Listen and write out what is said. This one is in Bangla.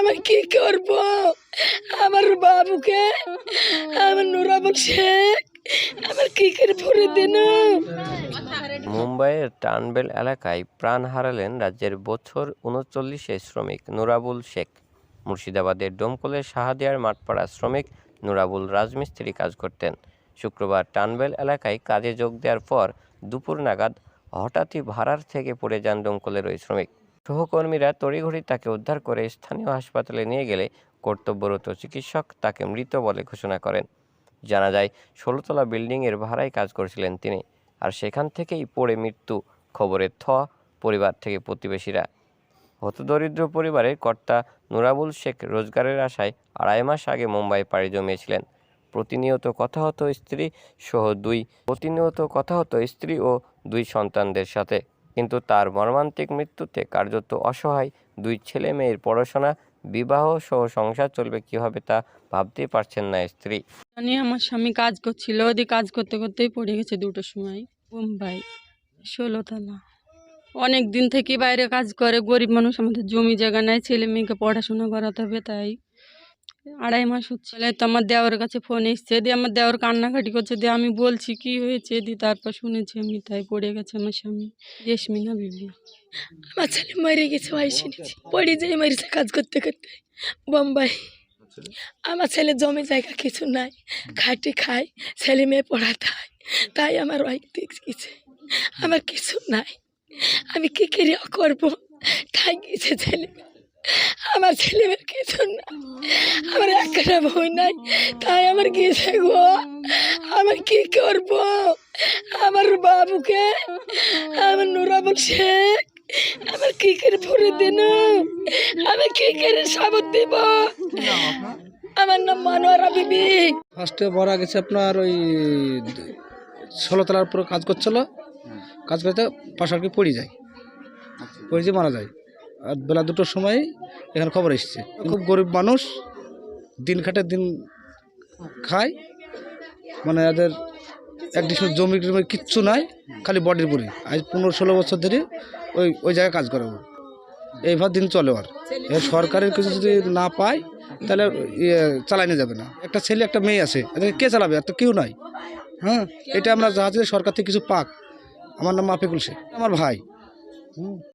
আমি কি করব? আমার বাবুকে, আমার নুরাবুল শেখ, আমার কি করে ভরে দেন? মুম্বাইয়ের টানবেল এলাকায় প্রাণ হারালেন রাজ্যের বছর ৩৯ শ্রমিক নুরাবুল শেখ। মুর্শিদাবাদের ডোমকলের শাহাদিয়ার মাঠপাড়া শ্রমিক নুরাবুল রাজমিস্ত্রি কাজ করতেন। শুক্রবার টানবেল এলাকায় কাজে যোগ দেওয়ার পর দুপুর নাগাদ হঠাৎই ভাড়ার থেকে পড়ে যান ডোমকলের ওই শ্রমিক। সহকর্মীরা তড়িঘড়ি তাকে উদ্ধার করে স্থানীয় হাসপাতালে নিয়ে গেলে কর্তব্যরত চিকিৎসক তাকে মৃত বলে ঘোষণা করেন। জানা যায় ১৬তলা বিল্ডিংয়ের ভাড়ায় কাজ করছিলেন তিনি, আর সেখান থেকেই পড়ে মৃত্যু খবরে পরিবার থেকে প্রতিবেশীরা। হতদরিদ্র পরিবারের কর্তা নুরাবুল শেখ রোজগারের আশায় ২.৫ মাস আগে মুম্বাই পাড়ি জমিয়েছিলেন। প্রতিনিয়ত কথা হতো স্ত্রী ও ২ সন্তানদের সাথে, কিন্তু তার মর্মান্তিক মৃত্যুতে কার্যত অসহায় ২ ছেলে মেয়ের পড়াশোনা, বিবাহ সহ সংসার চলবে কিভাবে তা ভাবতেই পারছেন না স্ত্রী। আমার স্বামী কাজ করছিল, ওদিকে কাজ করতে করতেই পড়ে গেছে ২টোর সময়। মুম্বাই ১৬তলা। অনেক দিন থেকে বাইরে কাজ করে, গরিব মানুষ, আমাদের জমি জায়গা নাই, ছেলে মেয়েকে পড়াশোনা করাতে হবে, তাই ২.৫ মাস হচ্ছে। তো আমার দেওয়ার কাছে ফোন এসছে, দিয়ে আমার দেওয়ার কান্নাকাটি করছে, দিয়ে আমি বলছি কি হয়েছে, দিয়ে তারপর শুনেছি আমি, তাই পড়ে গেছে আমার স্বামী জেসমিনা বিবি। আমার ছেলে মরে গেছে, ভাই শুনেছি, পড়ে যেয়ে মরেছে কাজ করতে করতে বোম্বাই। আমার ছেলে জমি জায়গা কিছু নাই, খাটি খায়, ছেলে মেয়ে পড়াতে হয়, তাই আমার ভাই দেখছে আমার কিছু নাই, আমি কি করে করবো? তাই গেছে ছেলে, আমার ছেলে মেয়ের কিছু না, আমার একটা বই নাই, তাই আমার গেছে গো। আমি কি করব? আমার বাবুকে, আমার নুরাবুল শেখ, আমার কি করে ভরে দেন? আমি কি করে সাবত দেব? আমার নাম মানোয়ারা বিবি। ফার্স্টে মারা গেছে আপনার ওই ১৬তলার উপরে কাজ করছিল, কাজ করতে পাশাপাশি পড়ে যায়, পড়ে যেয়ে মারা যায়। আর বেলা ২টোর সময় এখানে খবর এসছে। খুব গরিব মানুষ, দিন খাটে দিন খায়, মানে এদের একদিন জমি টমি কিচ্ছু নাই, খালি বডির পরে। আজ ১৫-১৬ বছর ধরে ওই জায়গায় কাজ করে, এইভাবে দিন চলে। আর সরকারের কিছু যদি না পায় তাহলে চালানো যাবে না। একটা ছেলে একটা মেয়ে আছে, এদেরকে কে চালাবে? আর তো কেউ নাই। হ্যাঁ, এটা আমরা চাচ্ছি সরকার থেকে কিছু পাক। আমার নাম মাফিকুল শেখ, আমার ভাই।